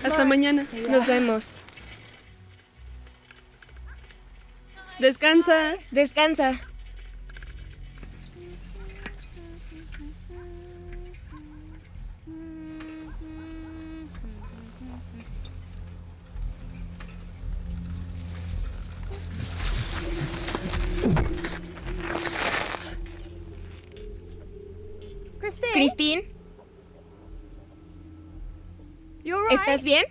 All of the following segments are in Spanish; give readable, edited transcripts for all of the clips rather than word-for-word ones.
Hasta mañana. Nos vemos. Descansa. Descansa. Christine, ¿estás bien?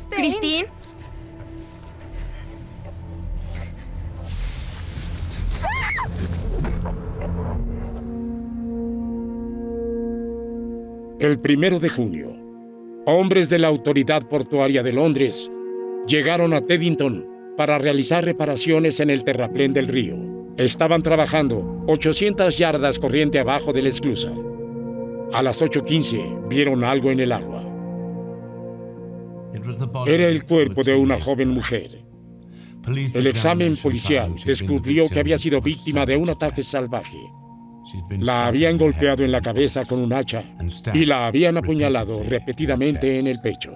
Christine. El 1 de junio, hombres de la Autoridad Portuaria de Londres llegaron a Teddington para realizar reparaciones en el terraplén del río. Estaban trabajando 800 yardas corriente abajo de la esclusa. A las 8:15 vieron algo en el agua. Era el cuerpo de una joven mujer. El examen policial descubrió que había sido víctima de un ataque salvaje. La habían golpeado en la cabeza con un hacha y la habían apuñalado repetidamente en el pecho.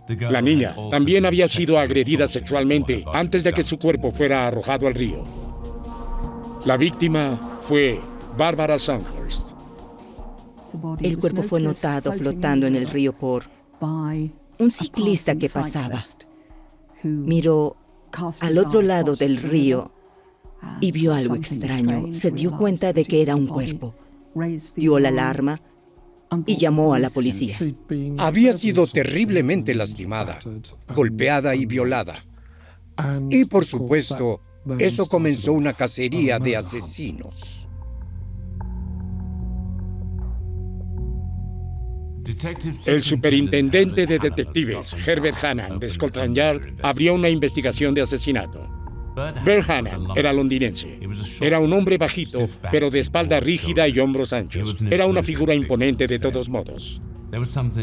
La niña también había sido agredida sexualmente antes de que su cuerpo fuera arrojado al río. La víctima fue Barbara Sandhurst. El cuerpo fue notado flotando en el río por un ciclista que pasaba. Miró al otro lado del río y vio algo extraño. Se dio cuenta de que era un cuerpo. Dio la alarma y llamó a la policía. Había sido terriblemente lastimada, golpeada y violada. Y por supuesto, eso comenzó una cacería de asesinos. El superintendente de detectives, Herbert Hannam, de Scotland Yard, abrió una investigación de asesinato. Bert Hannam era londinense. Era un hombre bajito, pero de espalda rígida y hombros anchos. Era una figura imponente de todos modos.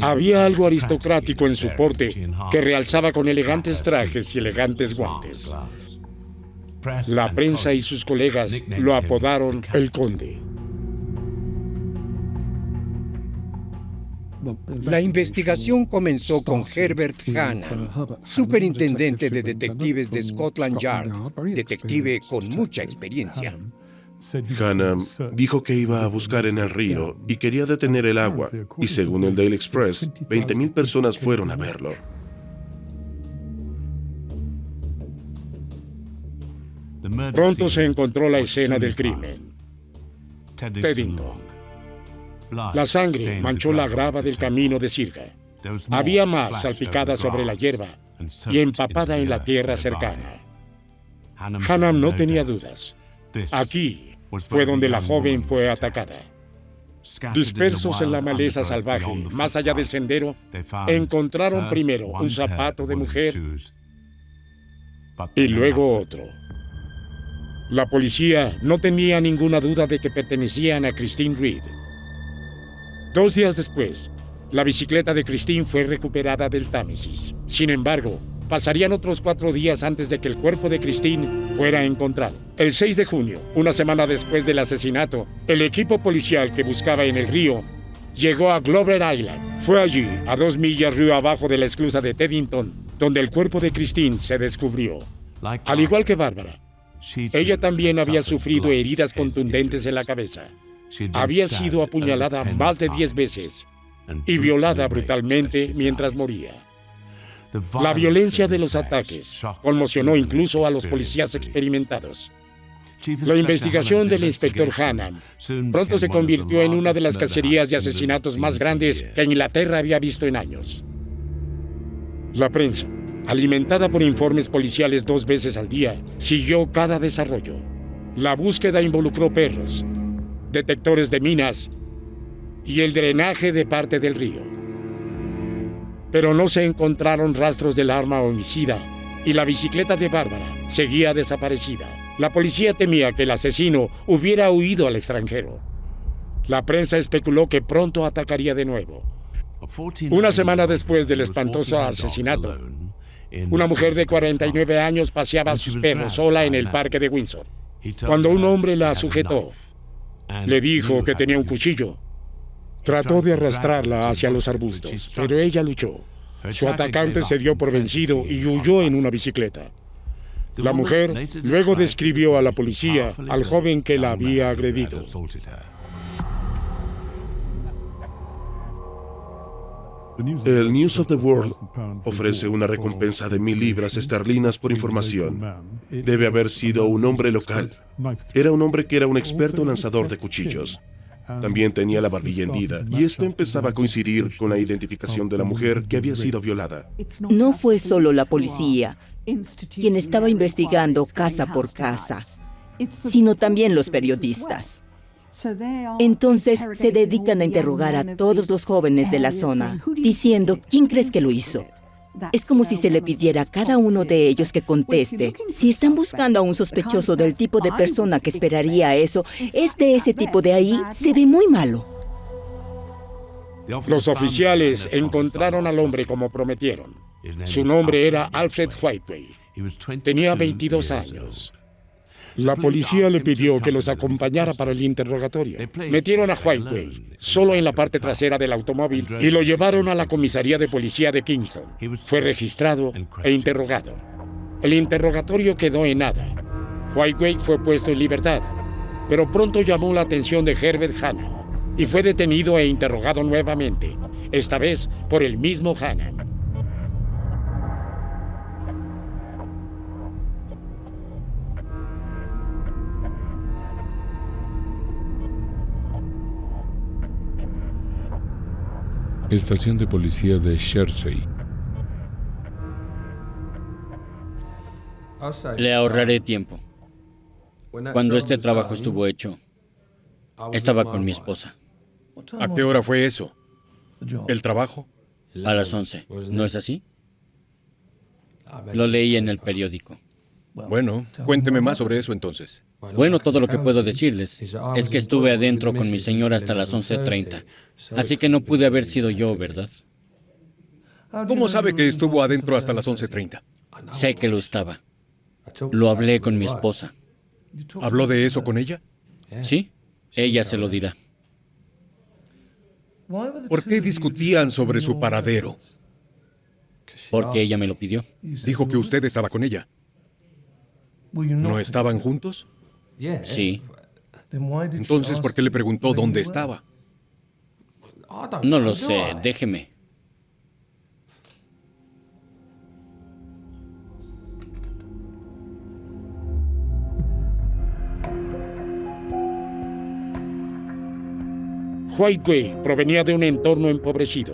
Había algo aristocrático en su porte que realzaba con elegantes trajes y elegantes guantes. La prensa y sus colegas lo apodaron el Conde. La investigación comenzó con Herbert Hannam, superintendente de detectives de Scotland Yard, detective con mucha experiencia. Hannam dijo que iba a buscar en el río y quería detener el agua, y según el Daily Express, 20,000 personas fueron a verlo. Pronto se encontró la escena del crimen. Teddington. La sangre manchó la grava del camino de Sirga. Había más salpicada sobre la hierba y empapada en la tierra cercana. Hannam no tenía dudas. Aquí fue donde la joven fue atacada. Dispersos en la maleza salvaje, más allá del sendero, encontraron primero un zapato de mujer y luego otro. La policía no tenía ninguna duda de que pertenecían a Christine Reed. 2 días después, la bicicleta de Christine fue recuperada del Támesis. Sin embargo, pasarían otros 4 días antes de que el cuerpo de Christine fuera encontrado. El 6 de junio, una semana después del asesinato, el equipo policial que buscaba en el río llegó a Glover Island. Fue allí, a 2 millas río abajo de la esclusa de Teddington, donde el cuerpo de Christine se descubrió. Al igual que Bárbara, ella también había sufrido heridas contundentes en la cabeza. Había sido apuñalada más de 10 veces y violada brutalmente mientras moría. La violencia de los ataques conmocionó incluso a los policías experimentados. La investigación del inspector Hannam pronto se convirtió en una de las cacerías de asesinatos más grandes que Inglaterra había visto en años. La prensa, alimentada por informes policiales 2 veces al día, siguió cada desarrollo. La búsqueda involucró perros, detectores de minas y el drenaje de parte del río. Pero no se encontraron rastros del arma homicida y la bicicleta de Bárbara seguía desaparecida. La policía temía que el asesino hubiera huido al extranjero. La prensa especuló que pronto atacaría de nuevo. Una semana después del espantoso asesinato, una mujer de 49 años paseaba a sus perros sola en el parque de Windsor. Cuando un hombre la sujetó, le dijo que tenía un cuchillo. Trató de arrastrarla hacia los arbustos, pero ella luchó. Su atacante se dio por vencido y huyó en una bicicleta. La mujer luego describió a la policía al joven que la había agredido. El News of the World ofrece una recompensa de 1,000 libras esterlinas por información. Debe haber sido un hombre local. Era un hombre que era un experto lanzador de cuchillos. También tenía la barbilla hendida, y esto empezaba a coincidir con la identificación de la mujer que había sido violada. No fue solo la policía quien estaba investigando casa por casa, sino también los periodistas. Entonces se dedican a interrogar a todos los jóvenes de la zona, diciendo, ¿quién crees que lo hizo? Es como si se le pidiera a cada uno de ellos que conteste. Si están buscando a un sospechoso del tipo de persona que esperaría eso, es de ese tipo de ahí, se ve muy malo. Los oficiales encontraron al hombre como prometieron. Su nombre era Alfred Whiteway. Tenía 22 años. La policía le pidió que los acompañara para el interrogatorio. Metieron a Whiteway solo en la parte trasera del automóvil y lo llevaron a la comisaría de policía de Kingston. Fue registrado e interrogado. El interrogatorio quedó en nada. Whiteway fue puesto en libertad, pero pronto llamó la atención de Herbert Hannam y fue detenido e interrogado nuevamente, esta vez por el mismo Hannam. Estación de policía de Chertsey. Le ahorraré tiempo. Cuando este trabajo estuvo hecho, estaba con mi esposa. ¿A qué hora fue eso? ¿El trabajo? A las 11. ¿No es así? Lo leí en el periódico. Bueno, cuénteme más sobre eso entonces. Bueno, todo lo que puedo decirles es que estuve adentro con mi señora hasta las 11:30. Así que no pude haber sido yo, ¿verdad? ¿Cómo sabe que estuvo adentro hasta las 11:30? Sé que lo estaba. Lo hablé con mi esposa. ¿Habló de eso con ella? Sí, ella se lo dirá. ¿Por qué discutían sobre su paradero? Porque ella me lo pidió. Dijo que usted estaba con ella. ¿No estaban juntos? Sí. Entonces, ¿por qué le preguntó dónde estaba? No lo sé, déjeme. Whiteway provenía de un entorno empobrecido.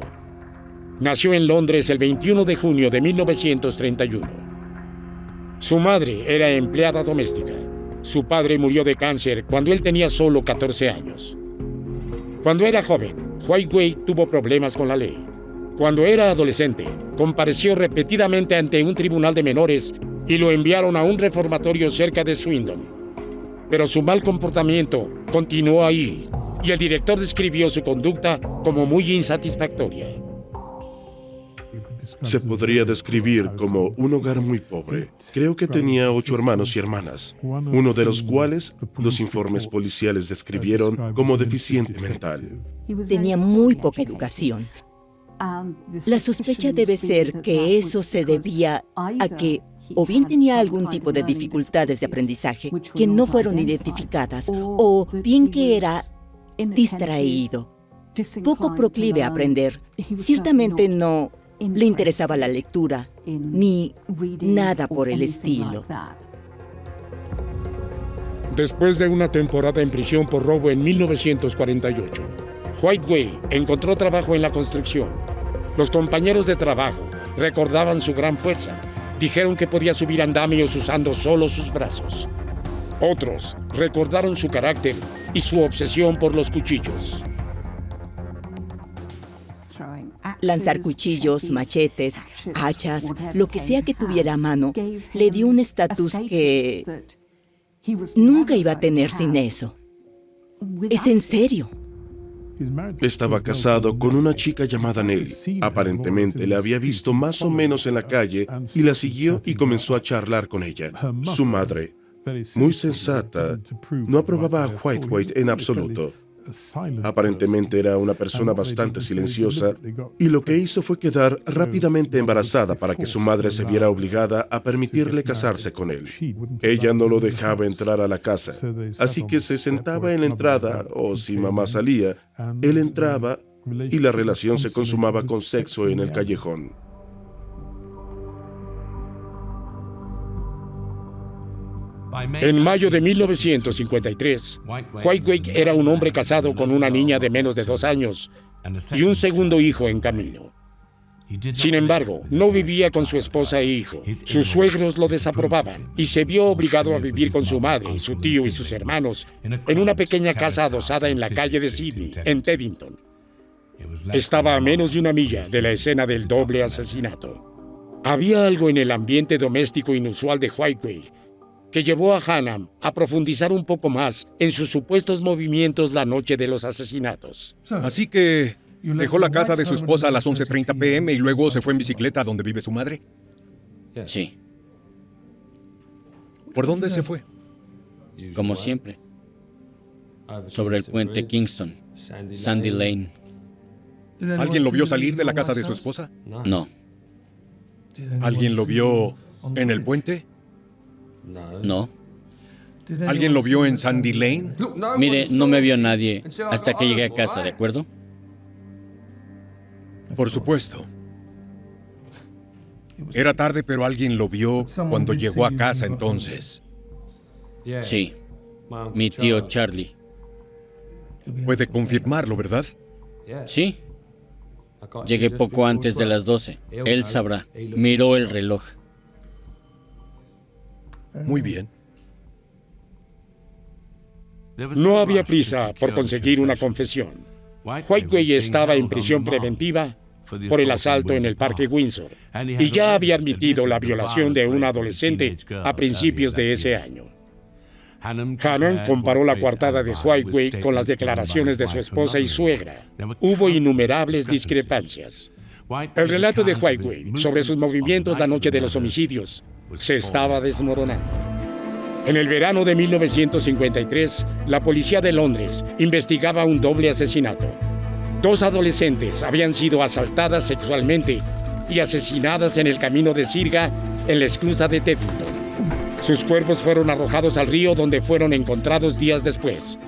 Nació en Londres el 21 de junio de 1931. Su madre era empleada doméstica. Su padre murió de cáncer cuando él tenía solo 14 años. Cuando era joven, Whiteway tuvo problemas con la ley. Cuando era adolescente, compareció repetidamente ante un tribunal de menores y lo enviaron a un reformatorio cerca de Swindon. Pero su mal comportamiento continuó ahí, y el director describió su conducta como muy insatisfactoria. Se podría describir como un hogar muy pobre. Creo que tenía 8 hermanos y hermanas, uno de los cuales los informes policiales describieron como deficiente mental. Tenía muy poca educación. La sospecha debe ser que eso se debía a que o bien tenía algún tipo de dificultades de aprendizaje que no fueron identificadas, o bien que era distraído, poco proclive a aprender. Ciertamente no le interesaba la lectura, ni nada por el estilo. Después de una temporada en prisión por robo en 1948, Whiteway encontró trabajo en la construcción. Los compañeros de trabajo recordaban su gran fuerza. Dijeron que podía subir andamios usando solo sus brazos. Otros recordaron su carácter y su obsesión por los cuchillos. Lanzar cuchillos, machetes, hachas, lo que sea que tuviera a mano, le dio un estatus que nunca iba a tener sin eso. Es en serio. Estaba casado con una chica llamada Nelly. Aparentemente la había visto más o menos en la calle y la siguió y comenzó a charlar con ella. Su madre, muy sensata, no aprobaba a Whiteway en absoluto. Aparentemente era una persona bastante silenciosa y lo que hizo fue quedar rápidamente embarazada para que su madre se viera obligada a permitirle casarse con él. Ella no lo dejaba entrar a la casa, así que se sentaba en la entrada o si mamá salía, él entraba y la relación se consumaba con sexo en el callejón. En mayo de 1953, Whiteway era un hombre casado con una niña de menos de 2 años y un segundo hijo en camino. Sin embargo, no vivía con su esposa e hijo. Sus suegros lo desaprobaban y se vio obligado a vivir con su madre, su tío y sus hermanos en una pequeña casa adosada en la calle de Sydney, en Teddington. Estaba a menos de 1 milla de la escena del doble asesinato. Había algo en el ambiente doméstico inusual de Whiteway que llevó a Hannam a profundizar un poco más en sus supuestos movimientos la noche de los asesinatos. Así que dejó la casa de su esposa a las 11:30 p.m. y luego se fue en bicicleta a donde vive su madre. Sí, ¿Por dónde se fue? como siempre. Sobre el puente Kingston, Sandy Lane. ¿Alguien lo vio salir de la casa de su esposa? No, ¿Alguien lo vio en el puente? no. ¿Alguien lo vio en Sandy Lane? Mire, no me vio nadie hasta que llegué a casa, ¿de acuerdo? Por supuesto. Era tarde, pero alguien lo vio cuando llegó a casa entonces. Sí, mi tío Charlie. Puede confirmarlo, ¿verdad? Sí, llegué poco antes de las 12. Él sabrá. Miró el reloj. Muy bien. No había prisa por conseguir una confesión. Whiteway estaba en prisión preventiva por el asalto en el Parque Windsor y ya había admitido la violación de una adolescente a principios de ese año. Hannam comparó la coartada de Whiteway con las declaraciones de su esposa y suegra. Hubo innumerables discrepancias. El relato de Whiteway sobre sus movimientos la noche de los homicidios se estaba desmoronando. En el verano de 1953, la policía de Londres investigaba un doble asesinato. 2 adolescentes habían sido asaltadas sexualmente y asesinadas en el camino de Sirga, en la esclusa de Teddington. Sus cuerpos fueron arrojados al río, donde fueron encontrados días después.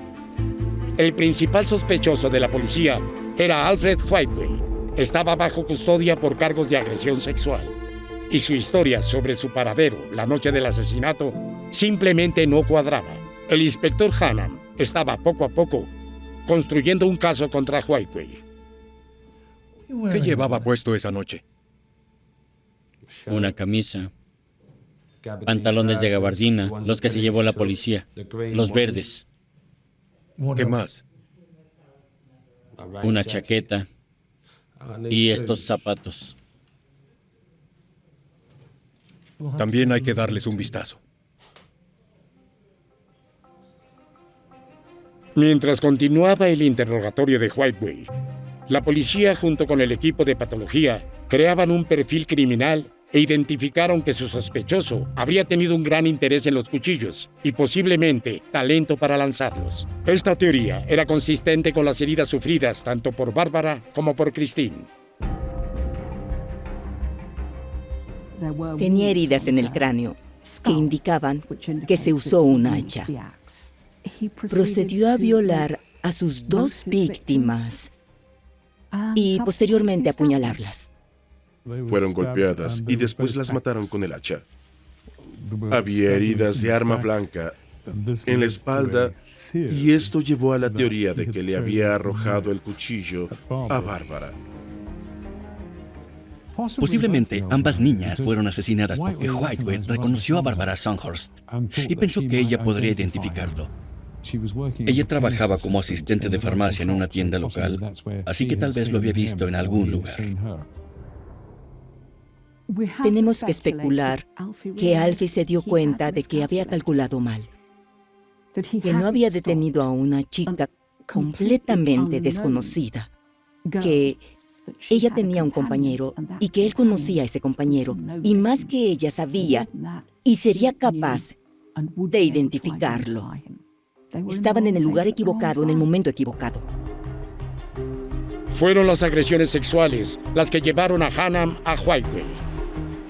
El principal sospechoso de la policía era Alfred Whiteway. Estaba bajo custodia por cargos de agresión sexual. Y su historia sobre su paradero la noche del asesinato simplemente no cuadraba. El inspector Hannam estaba poco a poco construyendo un caso contra Whiteway. ¿Qué llevaba puesto esa noche? Una camisa, pantalones de gabardina, los que se llevó la policía, los verdes, ¿Qué más? una chaqueta y estos zapatos. También hay que darles un vistazo. Mientras continuaba el interrogatorio de Whiteway, la policía junto con el equipo de patología creaban un perfil criminal e identificaron que su sospechoso habría tenido un gran interés en los cuchillos y posiblemente talento para lanzarlos. Esta teoría era consistente con las heridas sufridas tanto por Barbara como por Christine. Tenía heridas en el cráneo que indicaban que se usó un hacha. Procedió a violar a sus 2 víctimas y posteriormente apuñalarlas. Fueron golpeadas y después las mataron con el hacha. Había heridas de arma blanca en la espalda y esto llevó a la teoría de que le había arrojado el cuchillo a Bárbara. Posiblemente ambas niñas fueron asesinadas porque Whiteway reconoció a Barbara Songhurst y pensó que ella podría identificarlo. Ella trabajaba como asistente de farmacia en una tienda local, así que tal vez lo había visto en algún lugar. Tenemos que especular que Alfie se dio cuenta de que había calculado mal, que no había detenido a una chica completamente desconocida, que ella tenía un compañero y que él conocía a ese compañero, y más que ella sabía y sería capaz de identificarlo. Estaban en el lugar equivocado, en el momento equivocado. Fueron las agresiones sexuales las que llevaron a Hannam a Whiteway.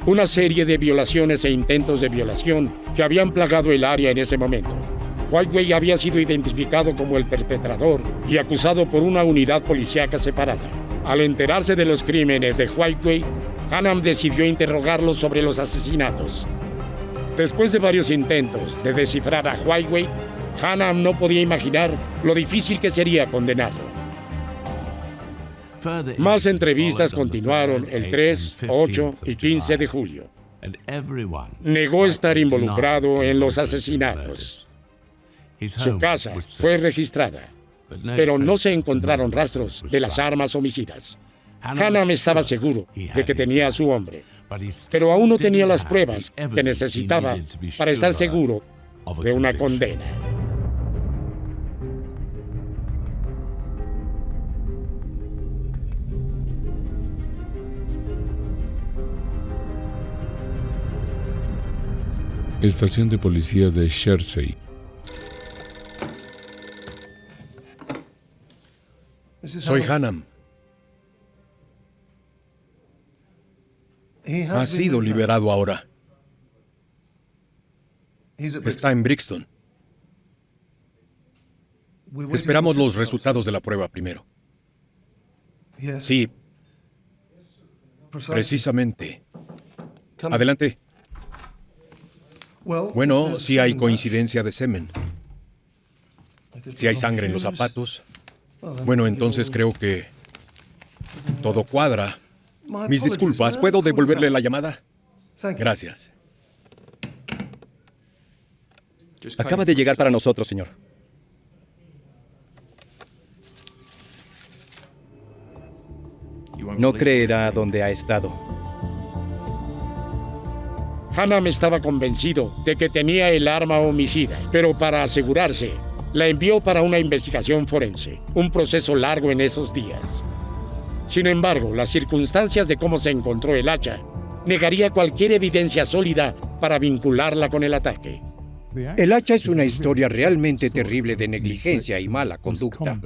Una serie de violaciones e intentos de violación que habían plagado el área en ese momento. Whiteway había sido identificado como el perpetrador y acusado por una unidad policíaca separada. Al enterarse de los crímenes de Whiteway, Hannam decidió interrogarlo sobre los asesinatos. Después de varios intentos de descifrar a Whiteway, Hannam no podía imaginar lo difícil que sería condenarlo. Más entrevistas continuaron el 3, 8 y 15 de julio. Negó estar involucrado en los asesinatos. Su casa fue registrada, pero no se encontraron rastros de las armas homicidas. Hannam estaba seguro de que tenía a su hombre, pero aún no tenía las pruebas que necesitaba para estar seguro de una condena. Estación de policía de Chertsey. Soy Hannam. Ha sido liberado ahora. Está en Brixton. Esperamos los resultados de la prueba primero. Sí, precisamente. Adelante. Bueno, sí hay coincidencia de semen. Si hay sangre en los zapatos, bueno, entonces creo que todo cuadra. Mis disculpas, ¿puedo devolverle la llamada? Gracias. Acaba de llegar para nosotros, señor. No creerá dónde ha estado. Hannam estaba convencido de que tenía el arma homicida, pero para asegurarse, la envió para una investigación forense, un proceso largo en esos días. Sin embargo, las circunstancias de cómo se encontró el hacha negaría cualquier evidencia sólida para vincularla con el ataque. El hacha es una historia realmente terrible de negligencia y mala conducta.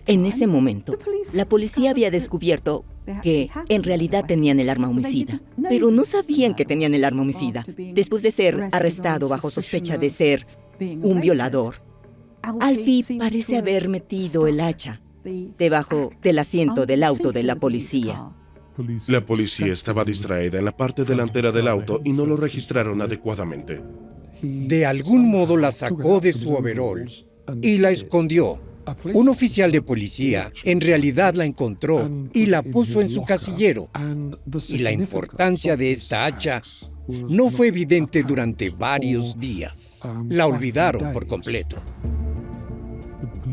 En ese momento, la policía había descubierto que en realidad tenían el arma homicida, pero no sabían que tenían el arma homicida. Después de ser arrestado bajo sospecha de ser un violador, Alfie parece haber metido el hacha debajo del asiento del auto de la policía. La policía estaba distraída en la parte delantera del auto y no lo registraron adecuadamente. De algún modo la sacó de su overol y la escondió. Un oficial de policía en realidad la encontró y la puso en su casillero. Y la importancia de esta hacha no fue evidente durante varios días. La olvidaron por completo.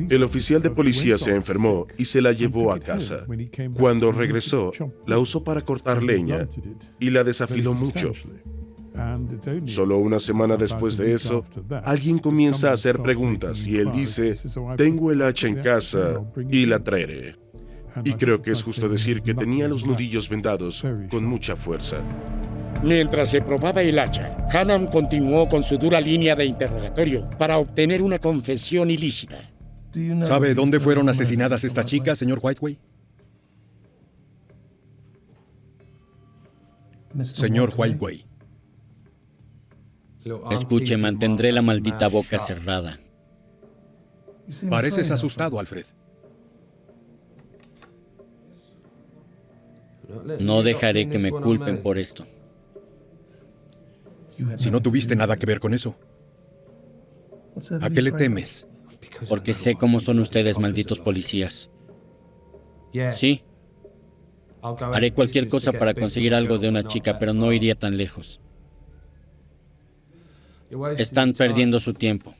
El oficial de policía se enfermó y se la llevó a casa. Cuando regresó, la usó para cortar leña y la desafiló mucho. Solo una semana después de eso, alguien comienza a hacer preguntas y él dice, tengo el hacha en casa y la traeré. Y creo que es justo decir que tenía los nudillos vendados con mucha fuerza. Mientras se probaba el hacha, Hannam continuó con su dura línea de interrogatorio para obtener una confesión ilícita. ¿Sabe dónde fueron asesinadas estas chicas, señor Whiteway? Señor Whiteway. Escuche, mantendré la maldita boca cerrada. Pareces asustado, Alfred. No dejaré que me culpen por esto. Si no tuviste nada que ver con eso, ¿a qué le temes? Porque sé cómo son ustedes, malditos policías. Sí. Haré cualquier cosa para conseguir algo de una chica, pero no iría tan lejos. Están perdiendo su tiempo.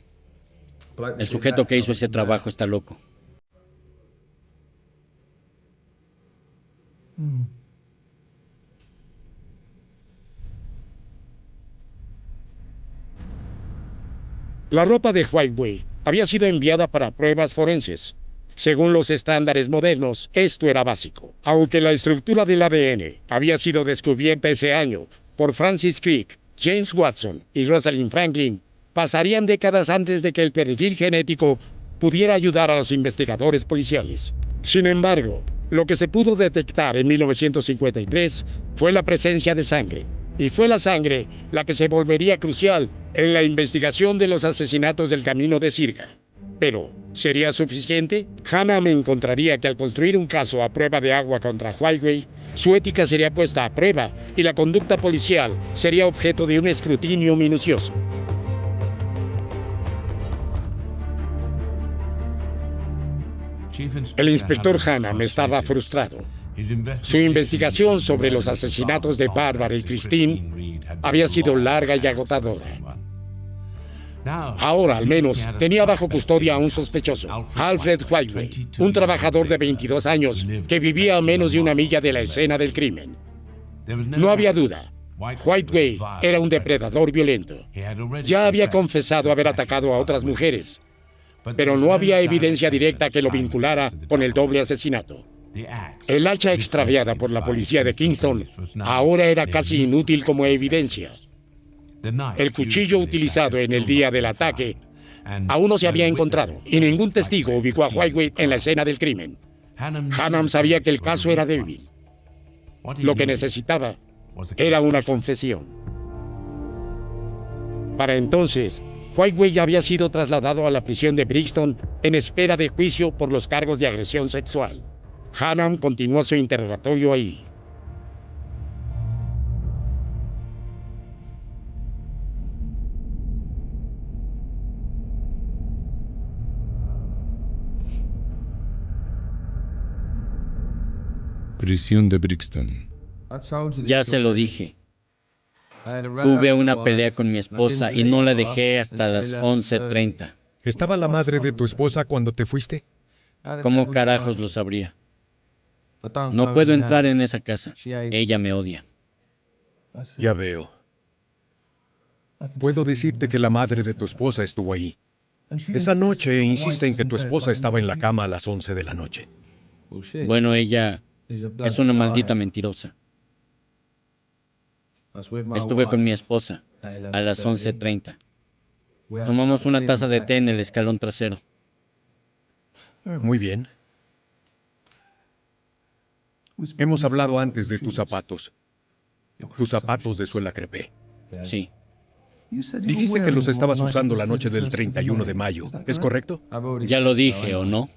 El sujeto que hizo ese trabajo está loco. La ropa de Whiteway había sido enviada para pruebas forenses. Según los estándares modernos, esto era básico. Aunque la estructura del ADN había sido descubierta ese año por Francis Crick, James Watson y Rosalind Franklin, pasarían décadas antes de que el perfil genético pudiera ayudar a los investigadores policiales. Sin embargo, lo que se pudo detectar en 1953 fue la presencia de sangre, y fue la sangre la que se volvería crucial en la investigación de los asesinatos del Camino de Sirga. Pero, ¿sería suficiente? Hannam encontraría que al construir un caso a prueba de agua contra Whiteway, su ética sería puesta a prueba y la conducta policial sería objeto de un escrutinio minucioso. El inspector Hannam estaba frustrado. Su investigación sobre los asesinatos de Barbara y Christine había sido larga y agotadora. Ahora, al menos, tenía bajo custodia a un sospechoso, Alfred Whiteway, un trabajador de 22 años que vivía a menos de una milla de la escena del crimen. No había duda. Whiteway era un depredador violento. Ya había confesado haber atacado a otras mujeres, pero no había evidencia directa que lo vinculara con el doble asesinato. El hacha extraviada por la policía de Kingston ahora era casi inútil como evidencia. El cuchillo utilizado en el día del ataque aún no se había encontrado y ningún testigo ubicó a Whiteway en la escena del crimen. Hannam sabía que el caso era débil. Lo que necesitaba era una confesión. Para entonces, Whiteway ya había sido trasladado a la prisión de Brixton en espera de juicio por los cargos de agresión sexual. Hannam continuó su interrogatorio ahí. Prisión de Brixton. Ya se lo dije. Tuve una pelea con mi esposa y no la dejé hasta las 11:30. ¿Estaba la madre de tu esposa cuando te fuiste? ¿Cómo carajos lo sabría? No puedo entrar en esa casa. Ella me odia. Ya veo. Puedo decirte que la madre de tu esposa estuvo ahí. Esa noche insiste en que tu esposa estaba en la cama a las 11 de la noche. Bueno, ella es una maldita mentirosa. Estuve con mi esposa a las 11:30. Tomamos una taza de té en el escalón trasero. Muy bien. Hemos hablado antes de tus zapatos. Tus zapatos de suela crepé. Sí. Dijiste que los estabas usando la noche del 31 de mayo, ¿es correcto? Ya lo dije, ¿o no?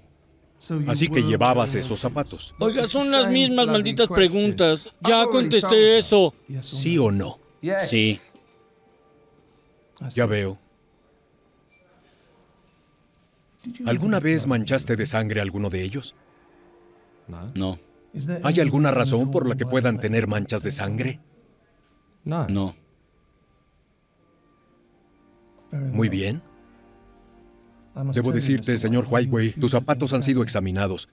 Así que llevabas esos zapatos. Oiga, son las mismas malditas preguntas. Ya contesté eso. ¿Sí o no? Sí. Ya veo. ¿Alguna vez manchaste de sangre a alguno de ellos? No. ¿Hay alguna razón por la que puedan tener manchas de sangre? No. Muy bien. Debo decirte, señor Whiteway, tus zapatos han sido examinados.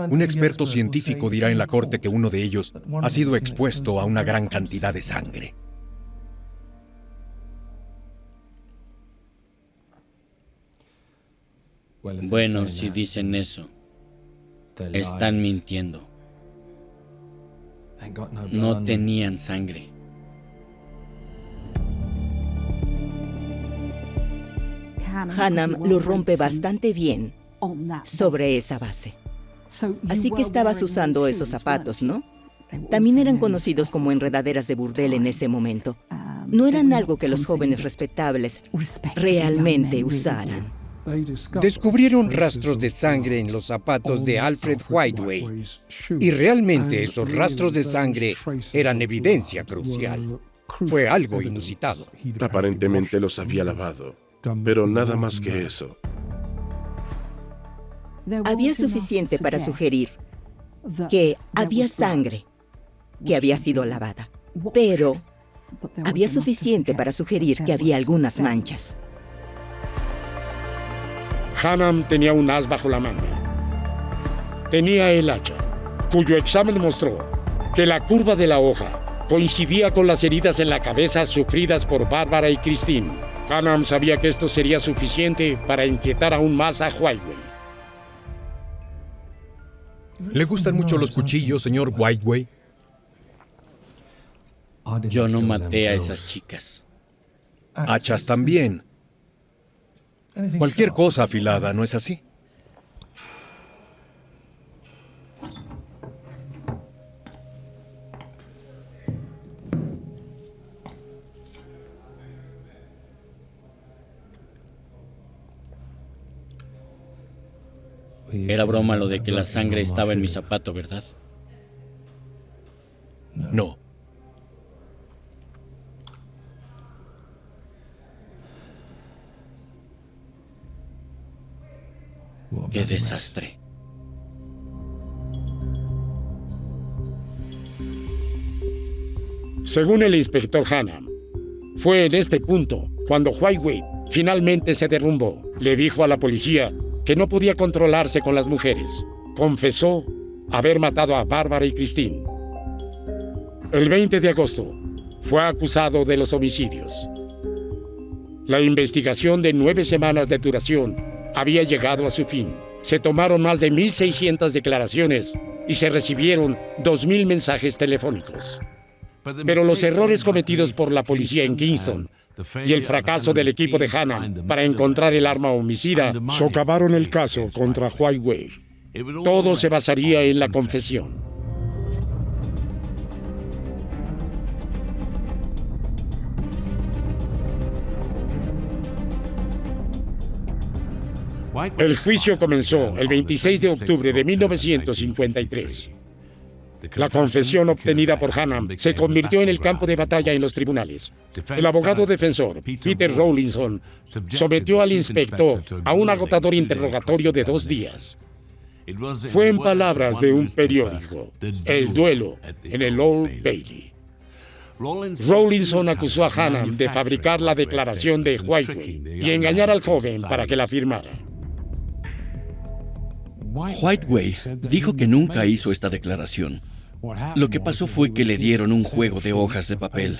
Un experto científico dirá en la corte que uno de ellos ha sido expuesto a una gran cantidad de sangre. Bueno, si dicen eso, están mintiendo. No tenían sangre. Hannam lo rompe bastante bien sobre esa base. Así que estabas usando esos zapatos, ¿no? También eran conocidos como enredaderas de burdel en ese momento. No eran algo que los jóvenes respetables realmente usaran. Descubrieron rastros de sangre en los zapatos de Alfred Whiteway. Y realmente esos rastros de sangre eran evidencia crucial. Fue algo inusitado. Aparentemente los había lavado, pero nada más que eso. Había suficiente para sugerir que había sangre que había sido lavada, pero había suficiente para sugerir que había algunas manchas. Hannam tenía un as bajo la manga. Tenía el hacha, cuyo examen mostró que la curva de la hoja coincidía con las heridas en la cabeza sufridas por Bárbara y Christine. Hannam sabía que esto sería suficiente para inquietar aún más a Whiteway. ¿Le gustan mucho los cuchillos, señor Whiteway? Yo no maté a esas chicas. Hachas también. Cualquier cosa afilada, ¿no es así? Era broma lo de que la sangre estaba en mi zapato, ¿verdad? No. ¡Qué desastre! Según el inspector Hannam, fue en este punto cuando Whiteway finalmente se derrumbó. Le dijo a la policía que no podía controlarse con las mujeres. Confesó haber matado a Bárbara y Christine. El 20 de agosto fue acusado de los homicidios. La investigación de 9 semanas de duración había llegado a su fin. Se tomaron más de 1,600 declaraciones y se recibieron 2,000 mensajes telefónicos. Pero los errores cometidos por la policía en Kingston y el fracaso del equipo de Hannam para encontrar el arma homicida socavaron el caso contra Whiteway. Todo se basaría en la confesión. El juicio comenzó el 26 de octubre de 1953. La confesión obtenida por Hannam se convirtió en el campo de batalla en los tribunales. El abogado defensor, Peter Rawlinson, sometió al inspector a un agotador interrogatorio de 2 días. Fue en palabras de un periódico, el duelo en el Old Bailey. Rawlinson acusó a Hannam de fabricar la declaración de Whiteway y engañar al joven para que la firmara. Whiteway dijo que nunca hizo esta declaración. Lo que pasó fue que le dieron un juego de hojas de papel.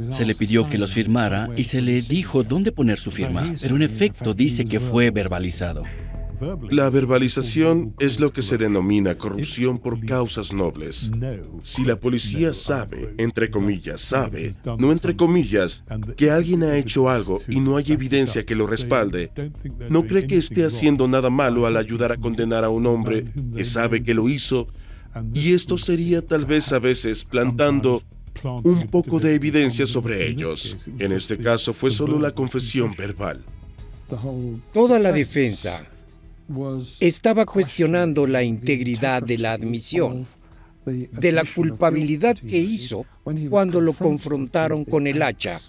Se le pidió que los firmara y se le dijo dónde poner su firma, pero en efecto dice que fue verbalizado. La verbalización es lo que se denomina corrupción por causas nobles. Si la policía sabe, entre comillas, no entre comillas, que alguien ha hecho algo y no hay evidencia que lo respalde, ¿no cree que esté haciendo nada malo al ayudar a condenar a un hombre que sabe que lo hizo? Y esto sería tal vez a veces plantando un poco de evidencia sobre ellos. En este caso fue solo la confesión verbal. Toda la defensa estaba cuestionando la integridad de la admisión, de la culpabilidad que hizo cuando lo confrontaron con el hacha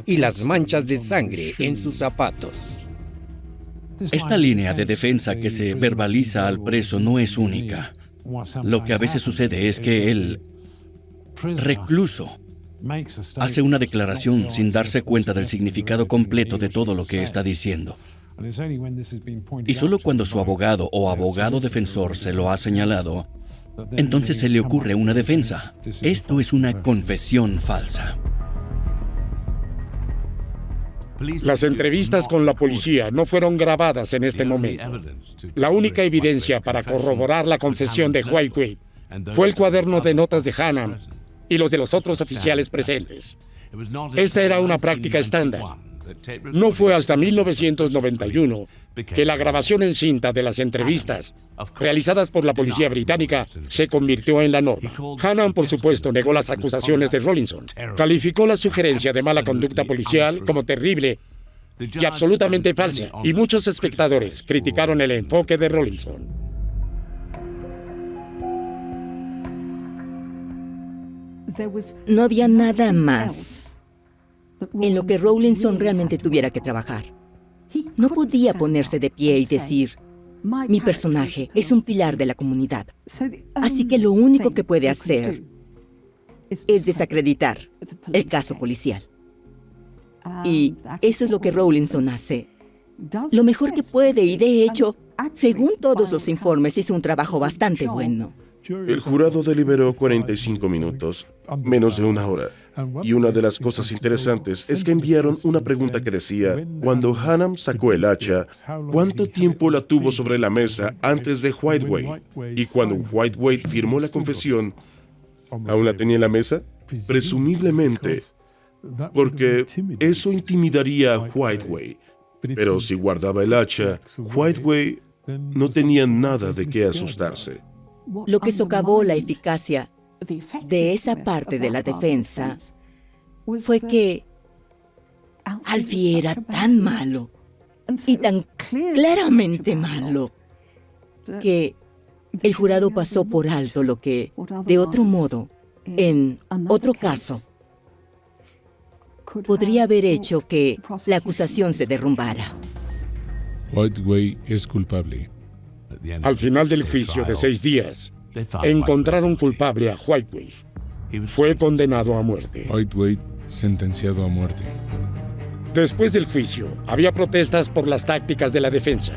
y las manchas de sangre en sus zapatos. Esta línea de defensa que se verbaliza al preso no es única. Lo que a veces sucede es que el recluso hace una declaración sin darse cuenta del significado completo de todo lo que está diciendo. Y solo cuando su abogado o abogado defensor se lo ha señalado, entonces se le ocurre una defensa. Esto es una confesión falsa. Las entrevistas con la policía no fueron grabadas en este momento. La única evidencia para corroborar la confesión de Whiteway fue el cuaderno de notas de Hannam y los de los otros oficiales presentes. Esta era una práctica estándar. No fue hasta 1991 que la grabación en cinta de las entrevistas realizadas por la policía británica se convirtió en la norma. Hannam, por supuesto, negó las acusaciones de Rawlinson. Calificó la sugerencia de mala conducta policial como terrible y absolutamente falsa, y muchos espectadores criticaron el enfoque de Rawlinson. No había nada más en lo que Rawlinson realmente tuviera que trabajar. No podía ponerse de pie y decir, mi personaje es un pilar de la comunidad. Así que lo único que puede hacer es desacreditar el caso policial. Y eso es lo que Rawlinson hace lo mejor que puede y, de hecho, según todos los informes, hizo un trabajo bastante bueno. El jurado deliberó 45 minutos, menos de una hora. Y una de las cosas interesantes es que enviaron una pregunta que decía, cuando Hannam sacó el hacha, ¿cuánto tiempo la tuvo sobre la mesa antes de Whiteway? Y cuando Whiteway firmó la confesión, ¿aún la tenía en la mesa? Presumiblemente, porque eso intimidaría a Whiteway. Pero si guardaba el hacha, Whiteway no tenía nada de qué asustarse. Lo que socavó la eficacia de esa parte de la defensa fue que Alfie era tan malo y tan claramente malo que el jurado pasó por alto lo que, de otro modo, en otro caso, podría haber hecho que la acusación se derrumbara. Whiteway es culpable. Al final del juicio de 6 días, encontraron culpable a Whiteway. Fue condenado a muerte. Whiteway sentenciado a muerte. Después del juicio, había protestas por las tácticas de la defensa.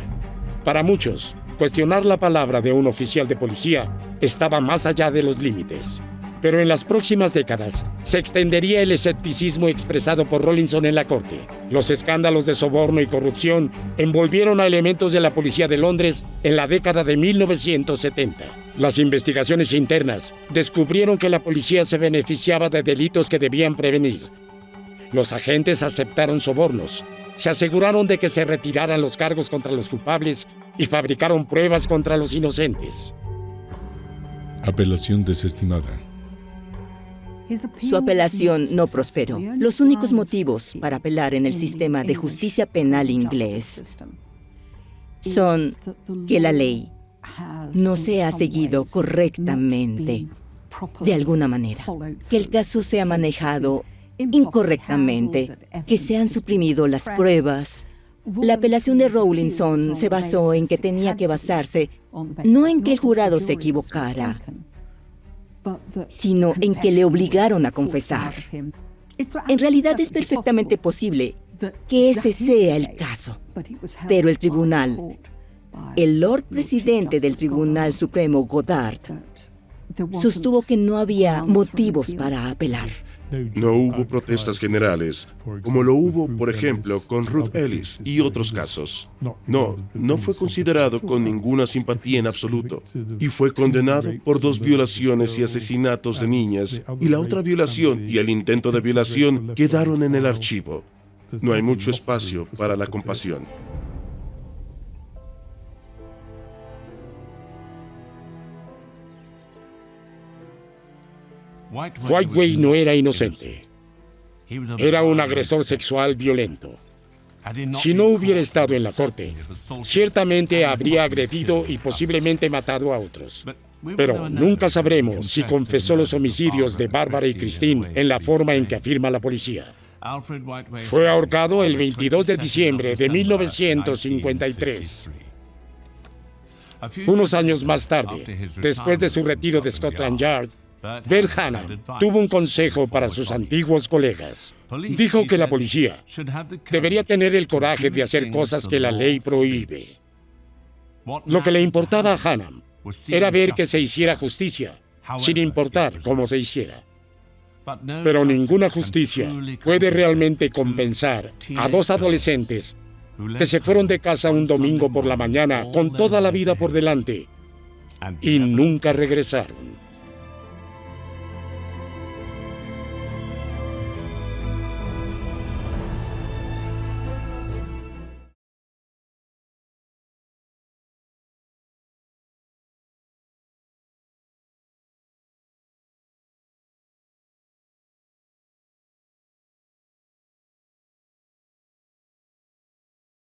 Para muchos, cuestionar la palabra de un oficial de policía estaba más allá de los límites. Pero en las próximas décadas, se extendería el escepticismo expresado por Rawlinson en la corte. Los escándalos de soborno y corrupción envolvieron a elementos de la policía de Londres en la década de 1970. Las investigaciones internas descubrieron que la policía se beneficiaba de delitos que debían prevenir. Los agentes aceptaron sobornos, se aseguraron de que se retiraran los cargos contra los culpables y fabricaron pruebas contra los inocentes. Apelación desestimada. Su apelación no prosperó. Los únicos motivos para apelar en el sistema de justicia penal inglés son que la ley no se ha seguido correctamente, de alguna manera, que el caso se ha manejado incorrectamente, que se han suprimido las pruebas. La apelación de Rawlinson se basó en que tenía que basarse no en que el jurado se equivocara, sino en que le obligaron a confesar. En realidad es perfectamente posible que ese sea el caso, pero el tribunal, el Lord Presidente del Tribunal Supremo, Goddard, sostuvo que no había motivos para apelar. No hubo protestas generales, como lo hubo, por ejemplo, con Ruth Ellis y otros casos. No fue considerado con ninguna simpatía en absoluto, y fue condenado por 2 violaciones y asesinatos de niñas, y la otra violación y el intento de violación quedaron en el archivo. No hay mucho espacio para la compasión. Whiteway no era inocente. Era un agresor sexual violento. Si no hubiera estado en la corte, ciertamente habría agredido y posiblemente matado a otros. Pero nunca sabremos si confesó los homicidios de Barbara y Christine en la forma en que afirma la policía. Fue ahorcado el 22 de diciembre de 1953. Unos años más tarde, después de su retiro de Scotland Yard, Bert Hannam tuvo un consejo para sus antiguos colegas. Dijo que la policía debería tener el coraje de hacer cosas que la ley prohíbe. Lo que le importaba a Hannam era ver que se hiciera justicia, sin importar cómo se hiciera. Pero ninguna justicia puede realmente compensar a 2 adolescentes que se fueron de casa un domingo por la mañana con toda la vida por delante y nunca regresaron.